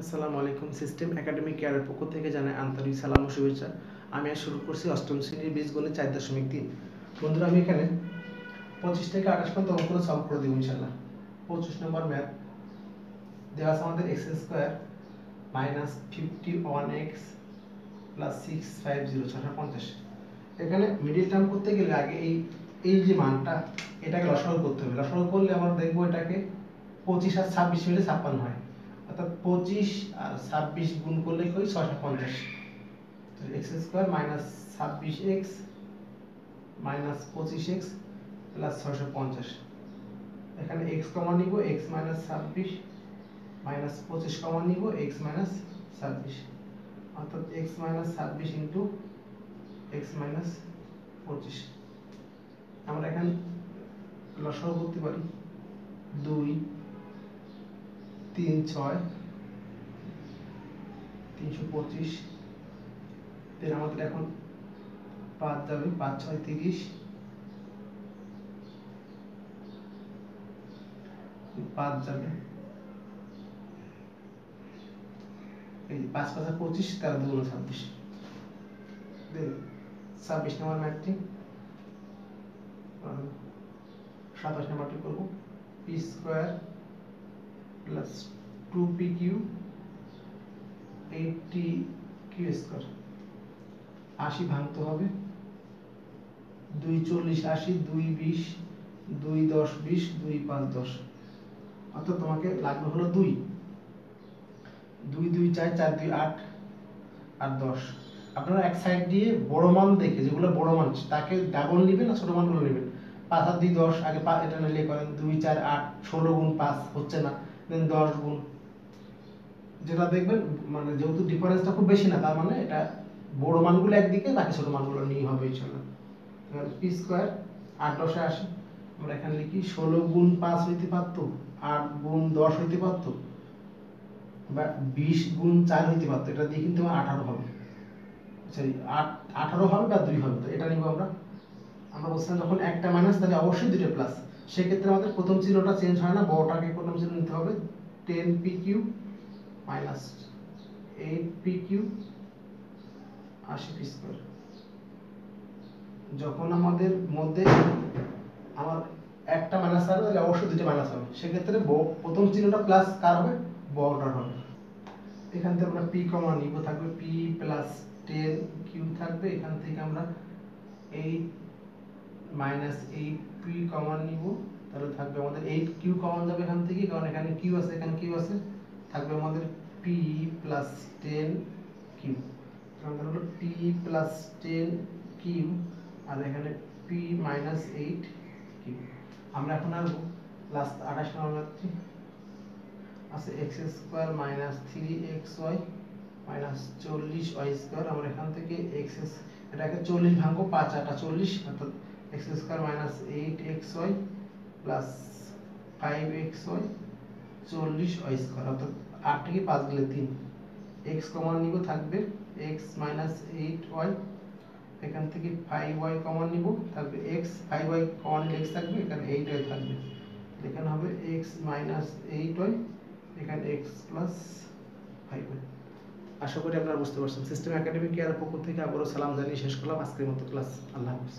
আসসালামু আলাইকুম। System academic কেয়ারের পক্ষ থেকে জানাই আন্তরিক সালাম ও শুভেচ্ছা। আমি আজ শুরু করছি অষ্টম শ্রেণীর বীজগণিত 4.3। বন্ধুরা, আমি এখানে 25 থেকে 28 পর্যন্ত অঙ্কগুলো সলভ করে দেবো ইনশাআল্লাহ। 25 নম্বর ম্যাথ দেওয়া আছে আমাদের x² - 51x + 650 650। এখানে মিডল টার্ম করতে গেলে আগে এই যে মানটা এটাকে লসাগু করতে হবে। লসাগু করলে আমরা দেখব এটাকে 25 আর 26 মিলে 56 হয়, অর্থাৎ 25 আর 26 গুণ করলে হয় 650। তো x² - 26x - 25x + 650। এখানে x কমন নিব, x - 26 - 25 কমন নিব, x - 26, অর্থাৎ x - 26 * x - 25। আমরা এখানে লসাগু করতে পারি 2 3 6 325। then আমাদের এখন 5 যাবে, 5 6 30, 5 যাবে, এই 5 5 25, 13 2 26। then 26 নম্বর ম্যাথটি 27 নম্বরটি করব p² + 2pq 80q²। 80 ভাঙতে হবে, 2 40 80, 2 20, 2 10 20, 2 5 10, অর্থাৎ তোমাকে লাগবে হলো 2 2 2 4 4 2 8 আর 10। আপনারা এক সাইড দিয়ে বড় মান দেখে, যেগুলো বড় মান তাকে ডাবল নেবেন না ছোট মানগুলো নেবেন। 5 আর 2 10, আগে এটা নিলে করেন 2 4 8 16 গুণ 5 হচ্ছে না, দেন 10 গুণ, যেটা দেখবেন মানে যেহেতু ডিফারেন্সটা খুব বেশি না, তার মানে এটা বড় মানগুলো একদিকে, বাকি ছোট মানগুলো নিয়ে হবে ইনশাআল্লাহ। p² 8 10 80, আমরা এখানে লিখি 16 গুণ 5 হইতে পারত, 8 গুণ 10 হইতে পারত, বা 20 গুণ 4 হইতে পারত। এটা দিয়ে কিন্তু 18 হবে, সরি 18 হবে বা 2 হবে। তো এটা নিব আমরা বলছিলাম যখন একটা মাইনাস তাহলে অবশ্যই দুটো প্লাস। সেক্ষেত্রে আমাদের প্রথম চিহ্নটা চেঞ্জ হয় না, বড়টাকে প্রথম চিহ্ন নিতে হবে। 10pq - 8pq 80p²। যখন আমাদের মধ্যে আমার একটা মাইনাস হবে তাহলে অবশ্যই দুটো মাইনাস হবে, সেক্ষেত্রে প্রথম চিহ্নটা প্লাস কার হবে, বড়টার হবে। এখান থেকে আমরা p কমন নিব, থাকবে p + 10q থাকবে। এখান থেকে আমরা 8 - 8p কমন নিব, তাহলে থাকবে আমাদের 8q কমন যাবে এখান থেকে, কারণ এখানে q আছে, এখানে q আছে। থাকবে আমাদের p + 10q, আমাদের হলো p + 10q, আর এখানে p - 8q। আমরা এখন আর লাস্ট 28 নম্বর ম্যাথটি আছে x² - 3xy - 40y²। আমরা এখান থেকে এটাকে 40 ভাঙবো, 5 8 40, অর্থাৎ x² - 8xy + 5xy 40y², অর্থাৎ 8 থেকে 5 গেলে 3। x কমন নিব, থাকবে x - 8y, এখান থেকে 5y কমন নিব, থাকবে x, 5y কমন নিলে x থাকবে, এখানে 8y থাকবে, এখানে হবে x - 8y, এখানে x + 5y। আশা করি আপনারা বুঝতে পারছেন। সিস্টেম একাডেমিক কেয়ারের পক্ষ থেকে আবারও সালাম জানিয়ে শেষ করলাম আজকের মতো ক্লাস। আল্লাহ হাফেজ।